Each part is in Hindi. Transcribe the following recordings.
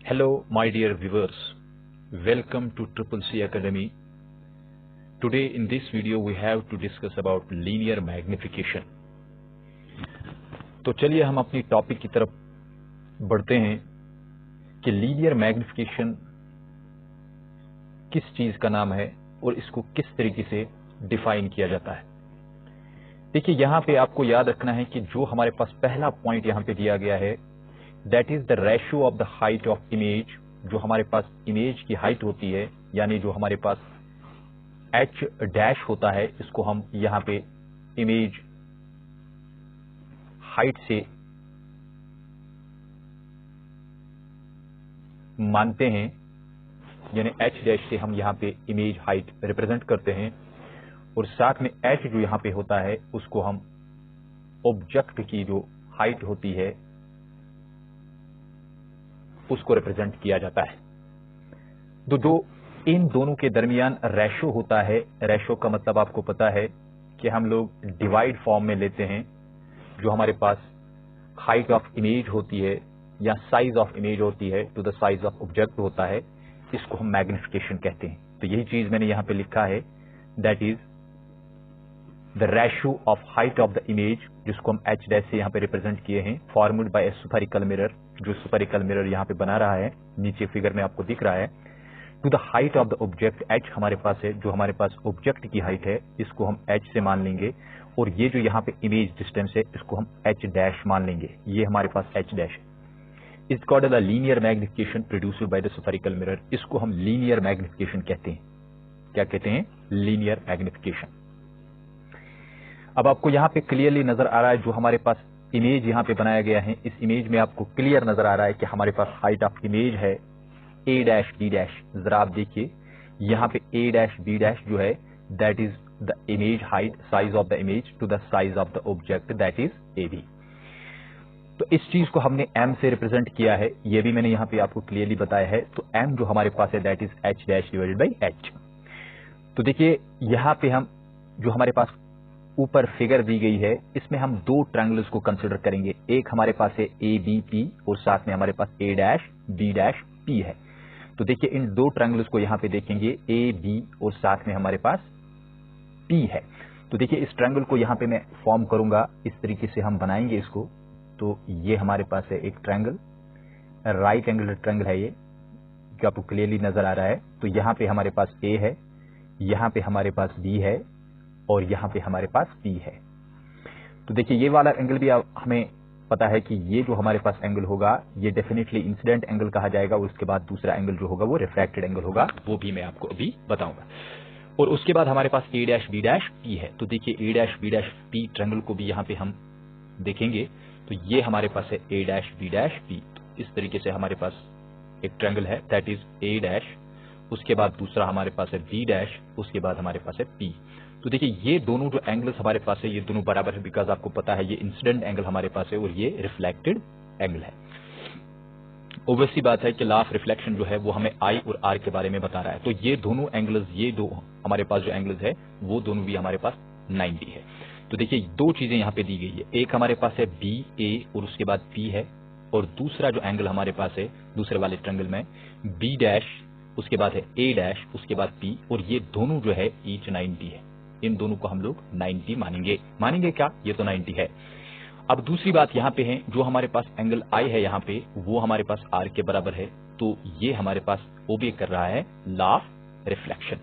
Hello, my dear viewers. Welcome to Triple C Academy. Today in this video we have to discuss about linear magnification. तो चलिए हम अपनी टॉपिक की तरफ बढ़ते हैं कि लीनियर मैग्निफिकेशन किस चीज का नाम है और इसको किस तरीके से डिफाइन किया जाता है। देखिए यहां पे आपको याद रखना है कि जो हमारे पास पहला पॉइंट यहां पे दिया गया है that is the ratio of the height of image. जो हमारे पास इमेज की हाइट होती है यानी जो हमारे पास एच डैश होता है, इसको हम यहां पे इमेज हाइट से मानते हैं, यानी एच डैश से हम यहां पे इमेज हाइट रिप्रेजेंट करते हैं और साथ में एच जो यहां पे होता है उसको हम ऑब्जेक्ट की जो हाइट होती है उसको रिप्रेजेंट किया जाता है। तो जो इन दोनों के दरमियान रेशो होता है, रेशो का मतलब आपको पता है कि हम लोग डिवाइड फॉर्म में लेते हैं। जो हमारे पास हाइट ऑफ इमेज होती है या साइज ऑफ इमेज होती है to the size of object होता है, इसको हम मैग्निफिकेशन कहते हैं। तो यही चीज मैंने यहां पे लिखा है, that is the ratio of height of the image, जिसको हम एच डैश से यहां पे रिप्रेजेंट किए हैं, formed by A spherical mirror. जो स्फेरिकल मिरर यहां पे बना रहा है, नीचे फिगर में आपको दिख रहा है, to the height of the object. H हमारे पास है, जो हमारे पास ऑब्जेक्ट की हाइट है इसको हम एच से मान लेंगे और ये जो यहां पे इमेज डिस्टेंस है इसको हम एच डैश मान लेंगे। ये हमारे पास एच डैश है। It's called the linear magnification produced by the spherical mirror. इसको हम लीनियर मैग्निफिकेशन कहते हैं। क्या कहते हैं? Linear magnification. अब आपको यहां पे क्लियरली नजर आ रहा है, जो हमारे पास इमेज यहां पे बनाया गया है, इस इमेज में आपको क्लियर नजर आ रहा है कि हमारे पास हाइट ऑफ इमेज है ए डैश बी डैश। जरा आप देखिए यहां पे ए डैश बी डैश जो है that is the image height, size of the image to the size of the object, that is a b. तो इस चीज को हमने एम से रिप्रेजेंट किया है, ये भी मैंने यहां पे आपको क्लियरली बताया है। तो एम जो हमारे पास है that is H dash divided by H. तो देखिए यहां पे हम जो हमारे पास ऊपर फिगर दी गई है इसमें हम दो ट्रायंगल्स को कंसिडर करेंगे। एक हमारे पास है ए बी पी और साथ में हमारे पास A dash B dash P है। तो देखिए इन दो ट्रायंगल्स को यहां पे देखेंगे, ए बी और साथ में हमारे पास पी है। तो देखिए इस ट्रायंगल को यहां पे मैं फॉर्म करूंगा, इस तरीके से हम बनाएंगे इसको। तो ये हमारे पास है एक ट्रायंगल, राइट एंगल ट्रायंगल है ये, जो आपको क्लियरली नजर आ रहा है। तो यहां पे हमारे पास ए है, यहां पे हमारे पास बी है और यहां पे हमारे पास पी है। तो देखिए ये वाला एंगल भी हमें पता है कि ये जो हमारे पास एंगल होगा ये डेफिनेटली इंसिडेंट एंगल कहा जाएगा और उसके बाद दूसरा एंगल जो होगा वो रिफ्रैक्टेड एंगल होगा, वो भी मैं आपको अभी बताऊंगा। और उसके बाद हमारे पास A dash B dash P है। तो देखिए A dash B dash P triangle को भी यहां पे हम देखेंगे। तो ये हमारे पास है A dash B dash P. तो इस तरीके से हमारे पास एक ट्रायंगल है दैट इज ए डैश, उसके बाद दूसरा हमारे पास है बी डैश, उसके बाद हमारे पास है पी। तो देखिए ये दोनों जो एंगल्स हमारे पास है ये दोनों बराबर है, बिकॉज आपको पता है ये इंसिडेंट एंगल हमारे पास है और ये रिफ्लेक्टेड एंगल है। ऑब्वियसली बात है कि लॉ ऑफ रिफ्लेक्शन जो है वो हमें आई और आर के बारे में बता रहा है। तो ये दोनों एंगल्स, ये दो हमारे पास जो एंगल्स है वो दोनों भी हमारे पास 90 है। तो देखिए दो चीजें यहां पे दी गई है, एक हमारे पास है बी ए और उसके बाद पी है, और दूसरा जो एंगल हमारे पास है दूसरे वाले ट्रायंगल में बी डैश, उसके बाद है ए डैश, उसके बाद पी, और ये दोनों जो है ईच 90 है। इन दोनों को हम लोग 90 मानेंगे क्या? ये तो 90 है। अब दूसरी बात यहां पे है, जो हमारे पास एंगल आई है यहां पे वो हमारे पास आर के बराबर है। तो ये हमारे पास ओबे कर रहा है लॉ ऑफ रिफ्लेक्शन,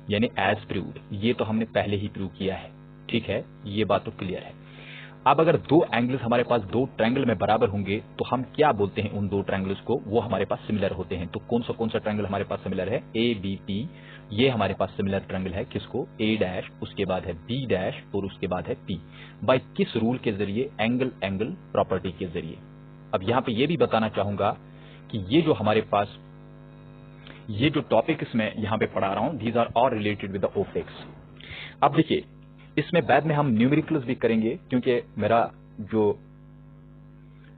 यानी एज प्रूव्ड। ये तो हमने पहले ही प्रूव किया है, ठीक है, ये बात तो क्लियर है। अब अगर दो एंगल्स हमारे पास दो ट्रायंगल में बराबर होंगे तो हम क्या बोलते हैं उन दो ट्रायंगल्स को? वो हमारे पास सिमिलर होते हैं। तो कौन सा ट्रायंगल हमारे पास सिमिलर है? ए बी पी, ये हमारे पास सिमिलर ट्रायंगल है। किसको? ए डैश, उसके बाद है बी डैश और उसके बाद है पी। बाय किस रूल के जरिए? एंगल एंगल प्रॉपर्टी के जरिए। अब यहां पे ये भी बताना चाहूंगा कि ये जो हमारे पास ये जो टॉपिक्स मैं यहां पे पढ़ा रहा हूं, these are all related with the optics. अब देखिए इसमें बाद में हम न्यूमेरिकल्स भी करेंगे, क्योंकि मेरा जो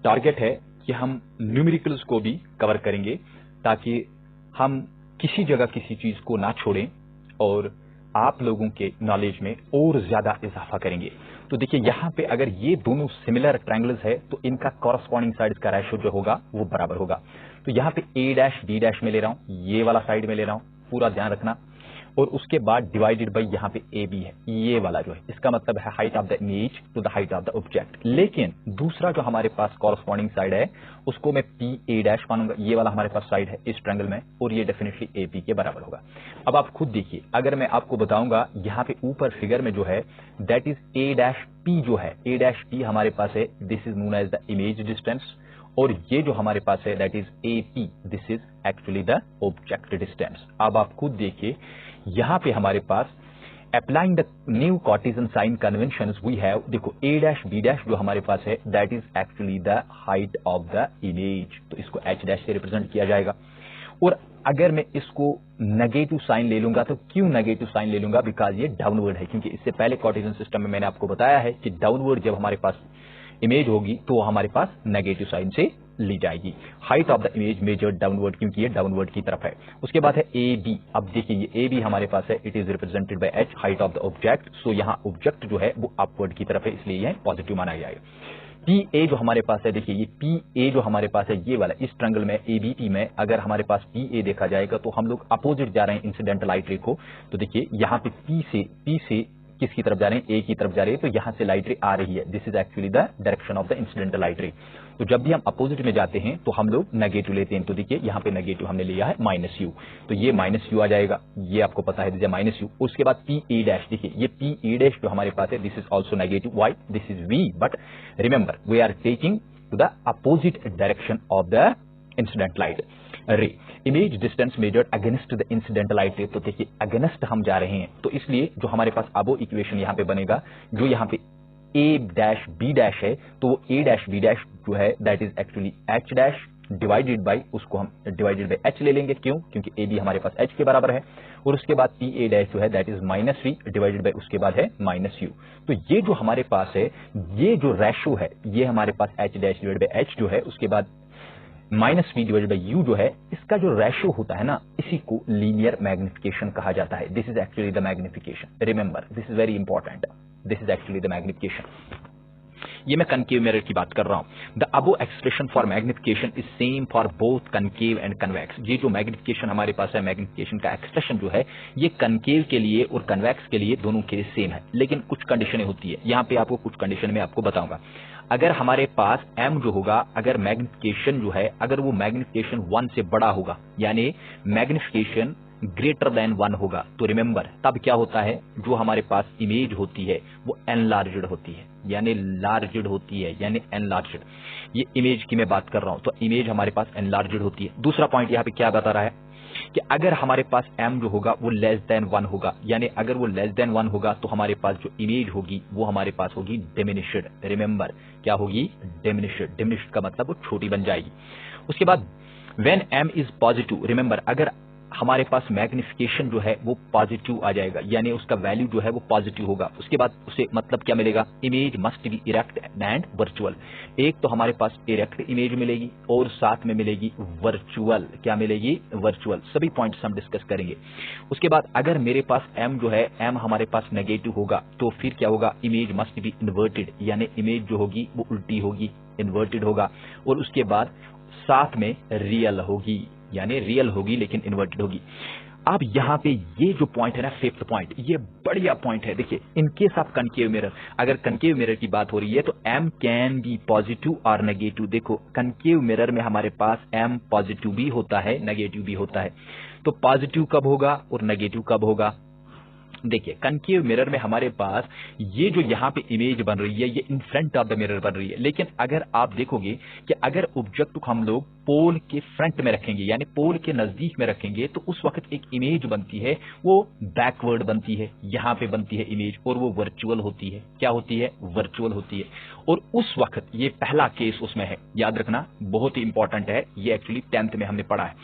टारगेट है कि हम न्यूमेरिकल्स को भी कवर करेंगे ताकि हम किसी जगह किसी चीज को ना छोड़ें और आप लोगों के नॉलेज में और ज्यादा इजाफा करेंगे। तो देखिए यहां पे अगर ये दोनों सिमिलर ट्रायंगल्स है तो इनका कॉरस्पॉन्डिंग साइड्स का रेशियो जो होगा वो बराबर होगा। तो यहाँ पे ए डैश बी डैश में ले रहा हूं, ये वाला साइड में ले रहा हूं, पूरा ध्यान रखना। और उसके बाद डिवाइडेड बाई यहाँ पे ए बी है, ये वाला जो है, इसका मतलब है height of the image to the height of the object. लेकिन दूसरा जो हमारे पास कॉरस्पॉन्डिंग साइड है उसको मैं पी ए डैश मानूंगा, ये वाला हमारे पास साइड है इस ट्रायंगल में, और ये डेफिनेटली ए पी के बराबर होगा। अब आप खुद देखिए, अगर मैं आपको बताऊंगा यहाँ पे ऊपर फिगर में जो है that is A dash P जो है, ए डैश पी हमारे पास है, this is known as the image distance, और ये जो हमारे पास है that is A P, this is actually the object distance. अब आप खुद देखिए, यहां पे हमारे पास applying the new Cartesian sign conventions we have, देखो ए डैश बी डैश जो हमारे पास है that is actually the height of the image, तो इसको एच डैश से रिप्रेजेंट किया जाएगा। और अगर मैं इसको नेगेटिव साइन ले लूंगा, तो क्यों नेगेटिव साइन ले लूंगा, बिकॉज ये डाउनवर्ड है, क्योंकि इससे पहले कार्टेशियन सिस्टम में मैंने आपको बताया है कि डाउनवर्ड जब हमारे पास इमेज होगी तो हमारे पास नेगेटिव साइन से ली जाएगी। Height of the image measured downward, क्योंकि ये डाउनवर्ड की तरफ है। उसके बाद है ए बी, अब देखिए ये ए बी हमारे पास है, it is represented by H, height of the object, so यहाँ ऑब्जेक्ट जो है वो अपवर्ड की तरफ है, इसलिए यह पॉजिटिव माना जाएगा। पी ए जो हमारे पास है, देखिए ये पी ए जो हमारे पास है, ये वाला इस ट्रायंगल में ए बी टी में अगर हमारे पास पी ए देखा जाएगा तो हम लोग अपोजिट जा रहे हैं इंसिडेंटल लाइट रे को। तो देखिए यहाँ पे पी से किसकी तरफ जा रहे हैं, ए की तरफ जा रहे हैं, तो यहां से लाइट रे आ रही है, this is actually the direction of the incidental light ray. तो जब भी हम अपोजिट में जाते हैं तो हम लोग नेगेटिव लेते हैं, तो देखिए यहाँ पे नेगेटिव हमने लिया है माइनस यू, तो ये माइनस यू आ जाएगा, ये आपको पता है दिस माइनस यू। उसके बाद पी ए डैश, देखिए ये पी ए डैश जो हमारे पास है this is also negative, why, this is v, but remember we are taking to the opposite direction of the incident light ray. Image distance measured against the incidental light ray, तो देखिए अगेंस्ट हम जा रहे हैं, तो इसलिए जो हमारे पास अब इक्वेशन यहाँ पे बनेगा, जो यहाँ पे ए डैश बी डैश है, तो ए डैश बी डैश जो है that is actually H dash divided by, उसको हम डिवाइडेड बाई एच ले लेंगे, क्यों, क्योंकि ए बी हमारे पास एच के बराबर है। और उसके बाद पी ए डैश जो है that is minus v divided by उसके बाद है माइनस यू। तो ये जो हमारे पास है, ये जो रेशो है, ये हमारे पास h dash divided by h जो है, उसके बाद minus v divided by u जो है, इसका जो रेशो होता है ना, इसी को लीनियर मैग्निफिकेशन कहा जाता है। This is actually the magnification, remember this is very important, this is actually the magnification. ये मैं कनकेव मिरर की बात कर रहा हूं। The above expression for magnification is same for both concave and convex. ये जो मैग्निफिकेशन हमारे पास है, मैग्निफिकेशन का एक्सप्रेशन जो है, ये कनकेव के लिए और कन्वेक्स के लिए दोनों के लिए सेम है, लेकिन कुछ कंडीशनें होती है। यहाँ पे आपको कुछ कंडीशन में आपको बताऊंगा। अगर हमारे पास m जो होगा, अगर मैग्निफिकेशन जो है, अगर वो मैग्निफिकेशन 1 से बड़ा होगा, यानी मैग्निफिकेशन ग्रेटर देन 1 होगा, तो रिमेंबर तब क्या होता है, जो हमारे पास इमेज होती है वो एनलार्ज्ड होती है, यानी लार्ज्ड होती है, यानी एनलार्ज्ड। ये इमेज की मैं बात कर रहा हूं, तो इमेज हमारे पास एनलार्ज्ड होती है। दूसरा पॉइंट यहाँ पे क्या बता रहा है कि अगर हमारे पास m जो होगा वो लेस देन 1 होगा, यानी अगर वो लेस देन 1 होगा तो हमारे पास जो इमेज होगी वो हमारे पास होगी डिमिनिश्ड। रिमेंबर क्या होगी, डिमिनिश्ड। डिमिनिश्ड का मतलब वो छोटी बन जाएगी। उसके बाद when m is positive, remember अगर हमारे पास मैग्निफिकेशन जो है वो पॉजिटिव आ जाएगा, यानी उसका वैल्यू जो है वो पॉजिटिव होगा, उसके बाद उसे मतलब क्या मिलेगा, image must be erect and virtual. एक तो हमारे पास इरेक्ट इमेज मिलेगी और साथ में मिलेगी वर्चुअल, क्या मिलेगी, वर्चुअल। सभी पॉइंट्स हम डिस्कस करेंगे। उसके बाद अगर मेरे पास m जो है, m हमारे पास नेगेटिव होगा, तो फिर क्या होगा, इमेज मस्ट बी इन्वर्टेड, यानी इमेज जो होगी वो उल्टी होगी, इन्वर्टेड होगा। और उसके बाद साथ में रियल होगी, यानी रियल होगी लेकिन इन्वर्टेड होगी। अब यहां पे ये जो पॉइंट है ना, फिफ्थ पॉइंट, ये बढ़िया पॉइंट है। देखिए in case of concave mirror, अगर कनकेव मिरर की बात हो रही है तो m कैन बी पॉजिटिव और नेगेटिव। देखो कनकेव मिरर में हमारे पास m पॉजिटिव भी होता है, नेगेटिव भी होता है। तो पॉजिटिव कब होगा और नेगेटिव कब होगा, देखिए कनकेव मिरर में हमारे पास ये जो यहाँ पे इमेज बन रही है, ये in front of the mirror बन रही है। लेकिन अगर आप देखोगे कि अगर ऑब्जेक्ट को हम लोग पोल के फ्रंट में रखेंगे, यानी पोल के नजदीक में रखेंगे, तो उस वक्त एक इमेज बनती है, वो बैकवर्ड बनती है, यहाँ पे बनती है इमेज, और वो वर्चुअल होती है। क्या होती है, वर्चुअल होती है। और उस वक्त ये पहला केस उसमें है, याद रखना बहुत ही इंपॉर्टेंट है, ये एक्चुअली 10th में हमने पढ़ा है।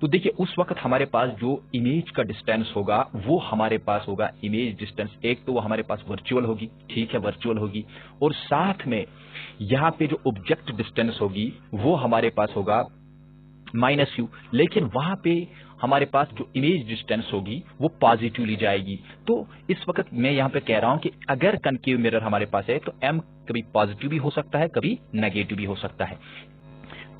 तो देखिए उस वक्त हमारे पास जो इमेज का डिस्टेंस होगा वो हमारे पास होगा इमेज डिस्टेंस, एक तो वो हमारे पास वर्चुअल होगी, ठीक है, वर्चुअल होगी, और साथ में यहाँ पे जो ऑब्जेक्ट डिस्टेंस होगी वो हमारे पास होगा माइनस यू। लेकिन वहां पे हमारे पास जो इमेज डिस्टेंस होगी वो पॉजिटिव ली जाएगी। तो इस वक्त मैं यहाँ पे कह रहा हूं कि अगर कनकेव मिरर हमारे पास है तो m कभी पॉजिटिव भी हो सकता है, कभी नेगेटिव भी हो सकता है।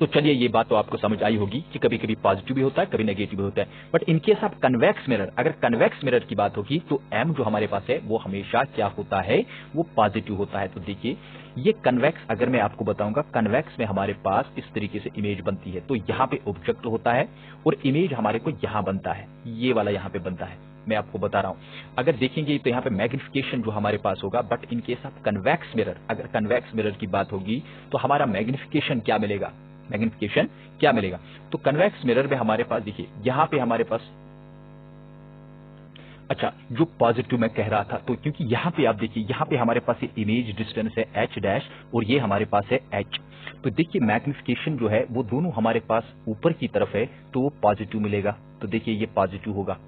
तो चलिए ये बात तो आपको समझ आई होगी कि कभी कभी पॉजिटिव भी होता है, कभी नेगेटिव भी होता है। But in case of convex mirror, अगर कन्वेक्स मिरर की बात होगी तो एम जो हमारे पास है वो हमेशा क्या होता है, वो पॉजिटिव होता है। तो देखिए ये कन्वेक्स, अगर मैं आपको बताऊंगा, कन्वेक्स में हमारे पास इस तरीके से इमेज बनती है। तो यहां पे ऑब्जेक्ट होता है और इमेज हमारे को यहां बनता है, ये वाला यहां पे बनता है। मैं आपको बता रहा हूं, अगर देखेंगे तो यहां पे मैग्निफिकेशन जो हमारे पास होगा, but in case of convex mirror, अगर कन्वेक्स मिरर की बात होगी तो हमारा मैग्निफिकेशन क्या मिलेगा, मैग्निफिकेशन क्या मिलेगा। तो कन्वेक्स मिरर में हमारे पास देखिए यहां पे हमारे पास, अच्छा जो पॉजिटिव मैं कह रहा था, तो क्योंकि यहां पे आप देखिए यहां पे हमारे पास ये इमेज डिस्टेंस है h डैश और ये हमारे पास है h, तो देखिए मैग्निफिकेशन जो है वो दोनों हमारे पास ऊपर की तरफ है तो वो पॉजिटिव मिलेगा। तो देखिए ये पॉजिटिव होगा,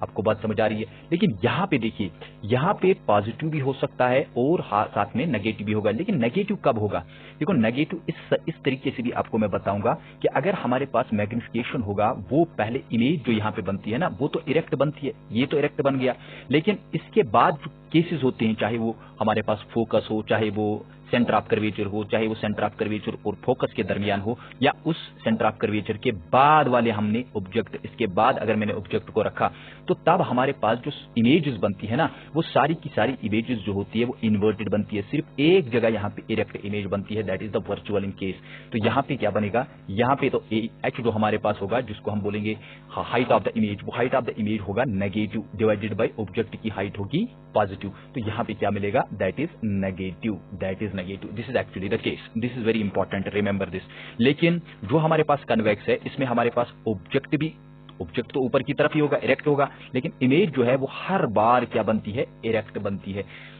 आपको बात समझ आ रही है। लेकिन यहां पे देखिए यहां पे पॉजिटिव भी हो सकता है और साथ में नेगेटिव भी होगा। लेकिन नेगेटिव कब होगा, देखो नेगेटिव इस तरीके से भी आपको मैं बताऊंगा कि अगर हमारे पास मैग्निफिकेशन होगा, वो पहले इमेज जो यहां पे बनती है ना वो तो इरेक्ट बनती है, ये तो इरेक्ट बन गया, लेकिन इसके बाद जो केसेस होते हैं, चाहे वो हमारे पास फोकस हो, चाहे वो सेंटर ऑफ कर्वेचर हो, चाहे वो सेंटर ऑफ कर्वेचर और फोकस के दरमियान हो, या उस सेंटर ऑफ कर्वेचर के बाद वाले हमने ऑब्जेक्ट, इसके बाद अगर मैंने ऑब्जेक्ट को रखा, तो तब हमारे पास जो इमेजेस बनती है ना वो सारी की सारी इमेजेस जो होती है वो इन्वर्टेड बनती है। सिर्फ एक जगह यहाँ पे इरेक्ट इमेज बनती है, that is the virtual in case. तो यहाँ पे क्या बनेगा, यहाँ पे तो एच जो हमारे पास होगा, जिसको हम बोलेंगे हाइट ऑफ द इमेज, वो हाइट ऑफ द इमेज होगा नेगेटिव डिवाइडेड बाय ऑब्जेक्ट की हाइट होगी पॉजिटिव। तो यहाँ पे क्या मिलेगा, that is negative, that is negative. This is actually the case, this is very important, remember this. लेकिन जो हमारे पास कन्वेक्स है, इसमें हमारे पास ऑब्जेक्ट भी, ऑब्जेक्ट तो ऊपर की तरफ ही होगा, इरेक्ट होगा, लेकिन इमेज जो है वो हर बार क्या बनती है, इरेक्ट बनती है।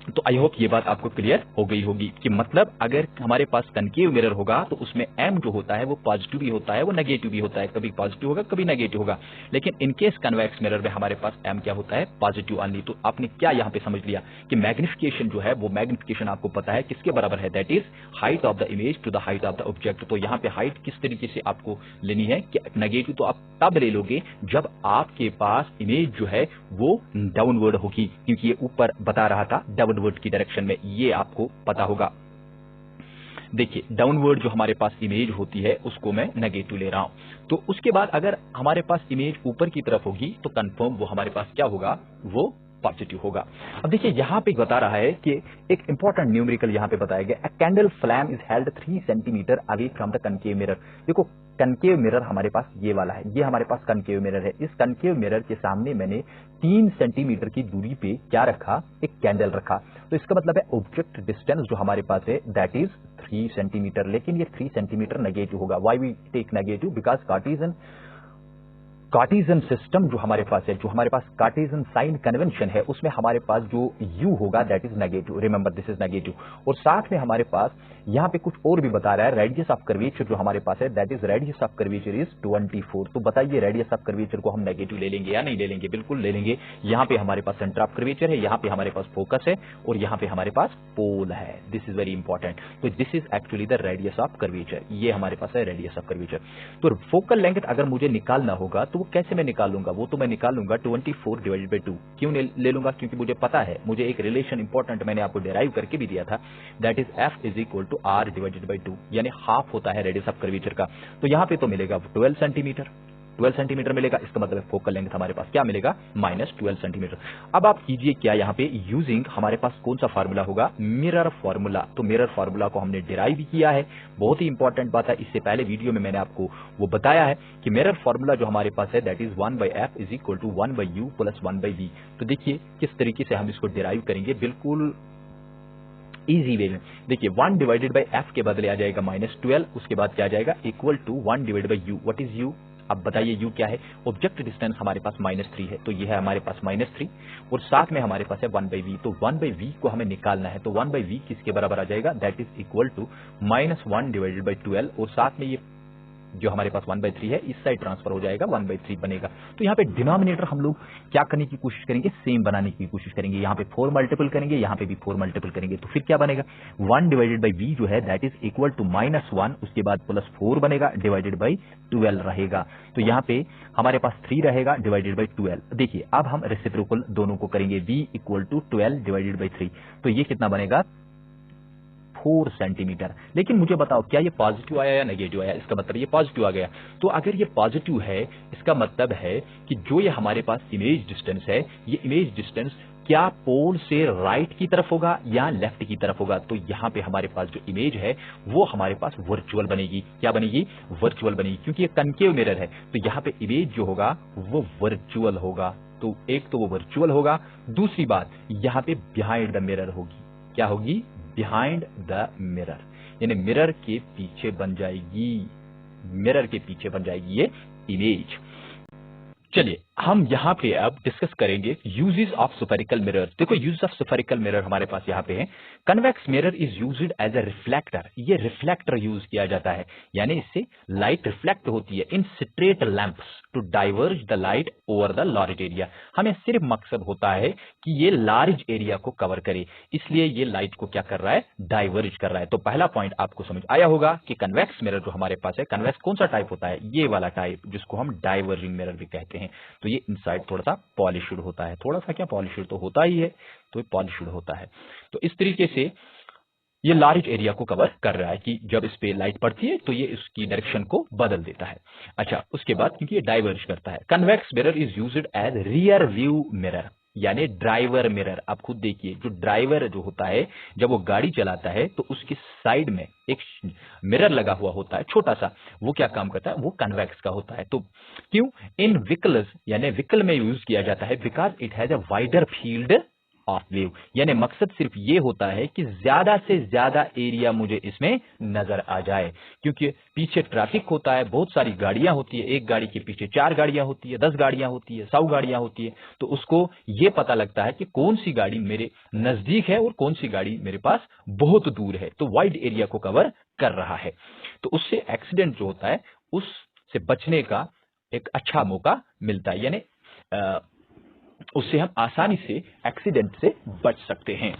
तो आई होप ये बात आपको क्लियर हो गई होगी कि मतलब अगर हमारे पास कनकेव मिरर होगा तो उसमें एम जो होता है वो पॉजिटिव भी होता है, वो नेगेटिव भी होता है, कभी पॉजिटिव होगा कभी नेगेटिव होगा। लेकिन इन केस कन्वेक्स मिरर में हमारे पास एम क्या होता है, पॉजिटिव ओनली। तो आपने क्या यहां पे समझ लिया कि मैग्निफिकेशन जो है वो मैग्निफिकेशन आपको पता है किसके बराबर है, that is height of the image to the height of the object. तो यहाँ पे हाइट किस तरीके से आपको लेनी है कि नेगेटिव तो आप तब ले लोगे जब आपके पास इमेज जो है वो डाउनवर्ड होगी, क्योंकि ये ऊपर बता रहा था डाउनवर्ड की डायरेक्शन में, ये आपको पता होगा। देखिए डाउनवर्ड जो हमारे पास इमेज होती है उसको मैं नेगेटिव ले रहा हूं। तो उसके बाद अगर हमारे पास इमेज ऊपर की तरफ होगी तो कंफर्म वो हमारे पास क्या होगा, वो पॉजिटिव होगा। अब देखिए यहां पे बता रहा है कि एक इंपॉर्टेंट न्यूमेरिकल यहां पे बताया गया, अ candle flame is held 3 centimetre away from the concave mirror. देखो कनकेव मिरर हमारे पास ये वाला है, ये हमारे पास कनकेव मिरर है। इस कनकेव मिरर के सामने मैंने 3 सेंटीमीटर की दूरी पे क्या रखा, एक कैंडल रखा। तो इसका मतलब है ऑब्जेक्ट डिस्टेंस जो हमारे पास है दैट इज 3 सेंटीमीटर। लेकिन ये 3 सेंटीमीटर नेगेटिव होगा। Why we take negative, because Cartesian system जो हमारे पास है, जो हमारे पास कार्टेशियन साइन कन्वेंशन है, उसमें हमारे पास जो u होगा that is negative, remember this is negative. और साथ में हमारे पास यहाँ पे कुछ और भी बता रहा है, रेडियस ऑफ कर्वेचर जो हमारे पास है that is radius of curvature is 24। तो बताइए रेडियस ऑफ कर्वेचर को हम नेगेटिव ले लेंगे या नहीं ले लेंगे, बिल्कुल ले लेंगे। यहाँ पे हमारे पास सेंटर ऑफ कर्वेचर है, यहाँ पे हमारे पास फोकस है और यहाँ पे हमारे पास पोल है। This is very important. तो this is actually the radius of curvature, ये हमारे पास है रेडियस ऑफ कर्वेचर। तो फोकल लेंथ अगर मुझे निकालना होगा तो वो कैसे मैं निकालूंगा, वो तो मैं निकालूंगा 24 डिवाइडेड बाई 2। क्यों ले लूंगा, क्योंकि मुझे पता है, मुझे एक रिलेशन इंपॉर्टेंट मैंने आपको डिराइव करके भी दिया था, that is f is equal to r divided by 2, यानी हाफ होता है रेडियस ऑफ कर्वेचर का। तो यहां पे तो मिलेगा 12 सेंटीमीटर, 12 सेंटीमीटर मिलेगा। इसका मतलब फोकल लेंथ हमारे पास क्या मिलेगा, -12 सेंटीमीटर। अब आप कीजिए क्या, यहाँ पे यूजिंग हमारे पास कौन सा फार्मूला होगा, मिरर फार्मूला। तो मिरर फार्मूला को हमने डिराइव भी किया है, बहुत ही इंपॉर्टेंट बात है। इससे पहले वीडियो में मैंने आपको वो बताया है कि मिरर फार्मूला जो हमारे पास है that is 1/f is equal to 1/u plus 1/v। तो देखिए किस तरीके से हम इसको डिराइव करेंगे, बिल्कुल इजी वे में। देखिए 1 डिवाइडेड बाई एफ के बदले आ जाएगा -12, उसके बाद क्या आ जाएगा equal to 1 divided by u. What is u, अब बताइए यू क्या है, ऑब्जेक्ट डिस्टेंस हमारे पास -3 है, तो ये है हमारे पास -3 और साथ में हमारे पास है 1/v। तो 1/v को हमें निकालना है, तो 1/v किसके बराबर आ जाएगा, that is equal to -1 divided by 12 और साथ में ये जो हमारे पास 1/3 है इस साइड ट्रांसफर हो जाएगा, 1/3 बनेगा। तो यहाँ पे डिनोमिनेटर हम लोग क्या करने की कोशिश करेंगे, सेम बनाने की कोशिश करेंगे। यहाँ पे 4 मल्टीपल करेंगे, यहाँ पे भी 4 मल्टीपल करेंगे, तो फिर क्या बनेगा, 1 डिवाइडेड बाई v जो है दैट इज इक्वल टू -1, उसके बाद +4 बनेगा डिवाइडेड बाई 12 रहेगा। तो यहाँ पे हमारे पास 3 रहेगा डिवाइडेड बाई 12। देखिए अब हम रेसिप्रोकल दोनों को करेंगे, v equal to 12 divided by 3, तो ये कितना बनेगा 4 सेंटीमीटर। लेकिन मुझे बताओ क्या ये पॉजिटिव आया या नेगेटिव आया? इसका मतलब ये पॉजिटिव आ गया। तो अगर ये पॉजिटिव है, इसका मतलब है कि जो ये हमारे पास इमेज डिस्टेंस है, ये इमेज डिस्टेंस क्या पोल से राइट की तरफ होगा या लेफ्ट की तरफ होगा? तो यहां पे हमारे पास जो इमेज है वो हमारे पास वर्चुअल बनेगी। क्या बनेगी? वर्चुअल बनेगी, क्योंकि ये कनकेव मिरर है। तो यहां पे इमेज जो होगा वो वर्चुअल होगा। तो एक तो वो वर्चुअल होगा, दूसरी बात यहां पे बिहाइंड द मिरर होगी। क्या होगी? बिहाइंड द मिरर, यानी मिरर के पीछे बन जाएगी, मिरर के पीछे बन जाएगी ये इमेज। चलिए हम यहां पे अब डिस्कस करेंगे यूजेस ऑफ स्फेरिकल मिरर। देखो यूज ऑफ स्फेरिकल मिरर हमारे पास यहां पे है। Convex mirror is used as a reflector. ये रिफ्लेक्टर यूज किया जाता है, यानी इससे लाइट रिफ्लेक्ट होती है in street lamps to diverge the light over the large area. हमें सिर्फ मकसद होता है कि ये लार्ज एरिया को कवर करे, इसलिए ये लाइट को क्या कर रहा है? डाइवर्ज कर रहा है। तो पहला पॉइंट आपको समझ आया होगा कि कन्वेक्स मिरर जो हमारे पास है, कन्वेक्स कौन सा टाइप होता है? ये वाला टाइप, जिसको हम डाइवर्जिंग मिरर भी कहते हैं। तो ये इनसाइड थोड़ा सा पॉलिश्ड होता है, थोड़ा सा क्या पॉलिश्ड तो होता ही है, तो ये पॉलिश्ड होता है। तो इस तरीके से ये लार्ज एरिया को कवर कर रहा है कि जब इस पे लाइट पड़ती है तो ये इसकी डायरेक्शन को बदल देता है। अच्छा, उसके बाद क्योंकि ये डाइवर्ज करता है, convex mirror is used as rear view mirror, यानी ड्राइवर मिरर। आप खुद देखिए, जो ड्राइवर जो होता है जब वो गाड़ी चलाता है तो उसकी साइड में एक मिरर लगा हुआ होता है छोटा सा, वो क्या काम करता है? वो कन्वेक्स का होता है। तो क्यों इन व्हीकल्स, यानी व्हीकल में यूज किया जाता है? Because it has a wider field of view, यानी मकसद सिर्फ ये होता है कि ज्यादा से ज्यादा एरिया मुझे इसमें नजर आ जाए, क्योंकि पीछे ट्रैफिक होता है, बहुत सारी गाड़ियां होती है, एक गाड़ी के पीछे 4 गाड़ियां होती है, 10 गाड़ियां होती है, 100 गाड़ियां होती है। तो उसको ये पता लगता है कि कौन सी गाड़ी मेरे नजदीक है और कौन सी गाड़ी मेरे पास बहुत दूर है। तो वाइड एरिया को कवर कर रहा है, तो उससे एक्सीडेंट जो होता है उससे बचने का एक अच्छा मौका मिलता है, यानी उससे हम आसानी से एक्सीडेंट से बच सकते हैं।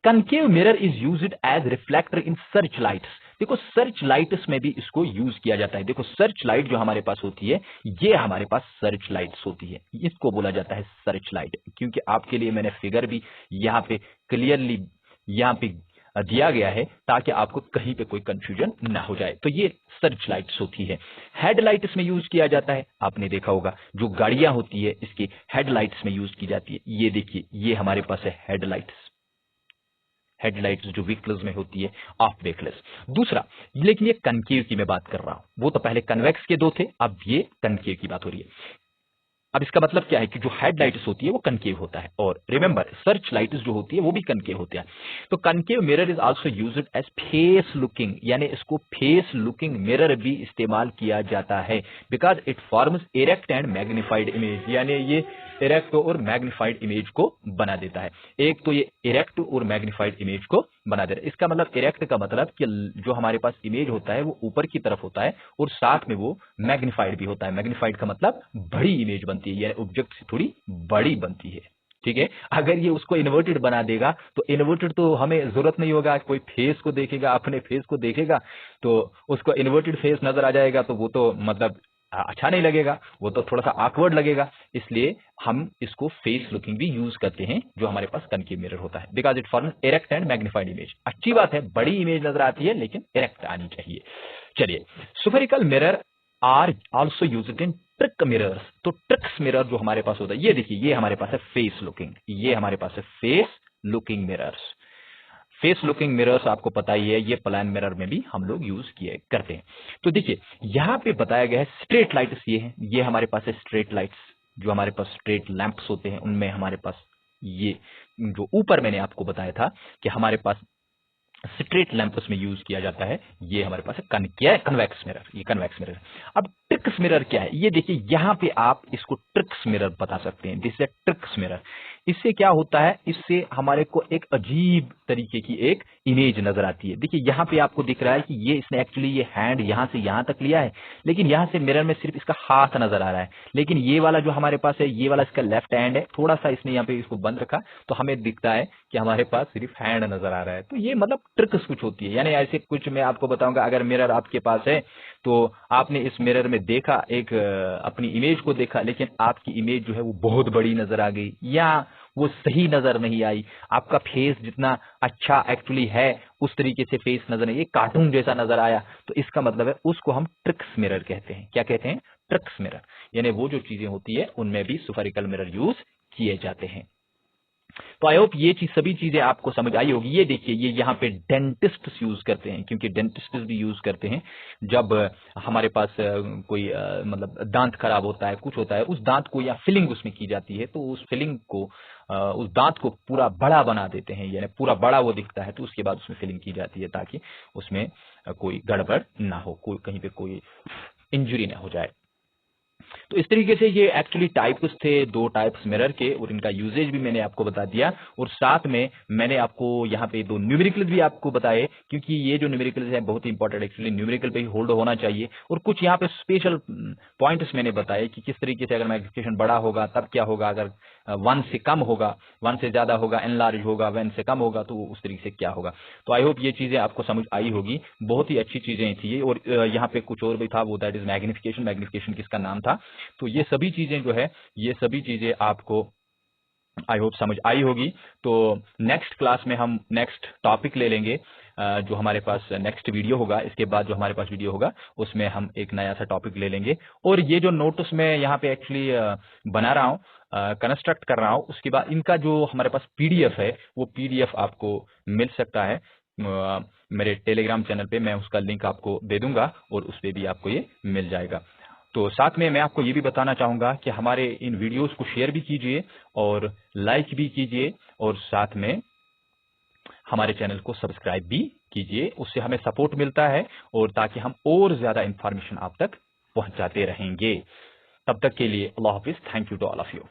Concave mirror is used as reflector in search lights. देखो सर्च लाइट्स में भी इसको यूज किया जाता है। देखो सर्च लाइट जो हमारे पास होती है, ये हमारे पास सर्च लाइट्स होती है, इसको बोला जाता है सर्च लाइट। क्योंकि आपके लिए मैंने फिगर भी यहाँ पे क्लियरली यहाँ पे दिया गया है ताकि आपको कहीं पे कोई कंफ्यूजन ना हो जाए। तो ये सर्च लाइट्स होती है। हेडलाइट्स में यूज किया जाता है, आपने देखा होगा जो गाड़ियां होती है इसकी हेडलाइट्स में यूज की जाती है। ये देखिए, ये हमारे पास है हेडलाइट्स, हेडलाइट्स जो व्हीकल्स में होती है, ऑफ व्हीकल्स। दूसरा, लेकिन ये कनकेव की मैं बात कर रहा हूं, वो तो पहले कन्वेक्स के दो थे, अब ये कनकेव की बात हो रही है। अब इसका मतलब क्या है कि जो हेडलाइट्स होती है वो कनकेव होता है, और रिमेंबर सर्च लाइट्स जो होती है वो भी कनकेव होती है। तो concave mirror is also used as face looking, यानी इसको फेस लुकिंग मिरर भी इस्तेमाल किया जाता है, because it forms erect and magnified image, यानी ये इरेक्ट और मैग्नीफाइड इमेज को बना देता है। एक तो ये इरेक्ट और मैग्नीफाइड इमेज को बना दे रहा है। इसका मतलब इरेक्ट का मतलब कि जो हमारे पास इमेज होता है वो ऊपर की तरफ होता है और साथ में वो मैग्नीफाइड भी होता है। मैग्नीफाइड का मतलब बड़ी इमेज बनती है, यानी ऑब्जेक्ट से थोड़ी बड़ी बनती है। ठीक है, अगर ये उसको इन्वर्टेड बना देगा तो इन्वर्टेड तो हमें जरूरत नहीं होगा, कोई फेस को देखेगा, अपने फेस को देखेगा तो उसको इन्वर्टेड फेस नजर आ जाएगा, तो वो तो मतलब अच्छा नहीं लगेगा, वो तो थोड़ा सा ऑकवर्ड लगेगा। इसलिए हम इसको फेस लुकिंग भी यूज करते हैं जो हमारे पास कनकेव मिरर होता है, because it forms erect and magnified image. अच्छी बात है, बड़ी इमेज नजर आती है लेकिन इरेक्ट आनी चाहिए। चलिए, spherical mirror are also used in trick mirrors. तो ट्रिक्स मिरर जो हमारे पास होता है, ये देखिए, ये हमारे पास है फेस लुकिंग, ये हमारे पास है face looking mirrors. Face looking mirrors आपको पता ही है, ये प्लान मिरर में भी हम लोग यूज किए करते हैं। तो देखिए यहां पे बताया गया है स्ट्रेट लाइट्स, ये है, ये हमारे पास है स्ट्रेट लाइट्स, जो हमारे पास स्ट्रेट लैंप्स होते हैं उनमें हमारे पास ये जो ऊपर मैंने आपको बताया था कि हमारे पास स्ट्रेट लैंप्स में यूज किया जाता है, ये हमारे पास है क्या है? कन्वेक्स मिरर, ये कन्वेक्स मिरर। अब ट्रिक्स मिरर क्या है? ये देखिए यहां पे आप इसको ट्रिक्स मिरर बता सकते हैं, दिस इज ट्रिक्स मिरर। इससे क्या होता है? इससे हमारे को एक अजीब तरीके की एक इमेज नजर आती है। देखिए यहां पे आपको दिख रहा है कि ये इसने एक्चुअली ये हैंड यहां से यहां तक लिया है, लेकिन यहां से मिरर में सिर्फ इसका हाथ नजर आ रहा है। लेकिन ये वाला जो हमारे पास है, ये वाला इसका लेफ्ट हैंड है, थोड़ा सा इसने यहाँ पे इसको बंद रखा तो हमें दिखता है कि हमारे पास सिर्फ हैंड नजर आ रहा है। तो ये मतलब ट्रिक्स कुछ होती है, यानी ऐसे कुछ मैं आपको बताऊंगा। अगर मिरर आपके पास है तो आपने इस मिरर में देखा, एक अपनी इमेज को देखा, लेकिन आपकी इमेज जो है वो बहुत बड़ी नजर आ गई, या वो सही नजर नहीं आई, आपका फेस जितना अच्छा एक्चुअली है उस तरीके से फेस नजर नहीं, ये कार्टून जैसा नजर आया, तो इसका मतलब है उसको हम ट्रिक्स मिरर कहते हैं। क्या कहते हैं? Tricks mirror. यानी वो जो चीजें होती है उनमें भी स्फेरिकल मिरर यूज किए जाते हैं। तो आई होप ये चीज सभी चीजें आपको समझ आई होगी। ये देखिए, ये यहाँ पे डेंटिस्ट यूज करते हैं, क्योंकि डेंटिस्ट भी यूज करते हैं जब हमारे पास कोई मतलब दांत खराब होता है, कुछ होता है, उस दांत को या फिलिंग उसमें की जाती है, तो उस फिलिंग को उस दांत को पूरा बड़ा बना देते हैं, यानी पूरा बड़ा वो दिखता है, तो उसके बाद उसमें फिलिंग की जाती है ताकि उसमें कोई गड़बड़ ना हो, कोई कहीं पे कोई इंजरी ना हो जाए। तो इस तरीके से ये एक्चुअली टाइप्स थे, 2 टाइप्स मिरर के, और इनका यूजेज भी मैंने आपको बता दिया, और साथ में मैंने आपको यहाँ पे 2 न्यूमेरिकल्स भी आपको बताए, क्योंकि ये जो न्यूमेरिकल्स है बहुत ही इंपॉर्टेंट, एक्चुअली न्यूमेरिकल पे ही होल्ड होना चाहिए। और कुछ यहाँ पे स्पेशल पॉइंट्स मैंने बताए कि किस तरीके से अगर मैग्निफिकेशन बड़ा होगा तब क्या होगा, अगर 1 से कम होगा, 1 से ज्यादा होगा, एनलार्ज होगा, 1 से कम होगा, तो उस तरीके से क्या होगा। तो आई होप ये चीजें आपको समझ आई होगी, बहुत ही अच्छी चीजें थी ये। और यहाँ पे कुछ और भी था, वो दैट इज मैग्निफिकेशन। मैग्निफिकेशन किसका नाम था। तो ये सभी चीजें जो है, ये सभी चीजें आपको आई होप समझ आई होगी। तो नेक्स्ट क्लास में हम नेक्स्ट टॉपिक ले लेंगे, जो हमारे पास नेक्स्ट वीडियो होगा, इसके बाद जो हमारे पास वीडियो होगा उसमें हम एक नया सा टॉपिक ले लेंगे। और ये जो नोट्स मैं यहाँ पे एक्चुअली बना रहा हूँ, कंस्ट्रक्ट कर रहा हूँ, उसके बाद इनका जो हमारे पास पीडीएफ है, वो पीडीएफ आपको मिल सकता है मेरे टेलीग्राम चैनल पे। मैं उसका लिंक आपको दे दूंगा और उस पर भी आपको ये मिल जाएगा। तो साथ में मैं आपको ये भी बताना चाहूंगा कि हमारे इन वीडियोस को शेयर भी कीजिए और लाइक भी कीजिए, और साथ में हमारे चैनल को सब्सक्राइब भी कीजिए, उससे हमें सपोर्ट मिलता है, और ताकि हम और ज्यादा इंफॉर्मेशन आप तक पहुंचाते रहेंगे। तब तक के लिए अल्लाह हाफिज। Thank you to all of you.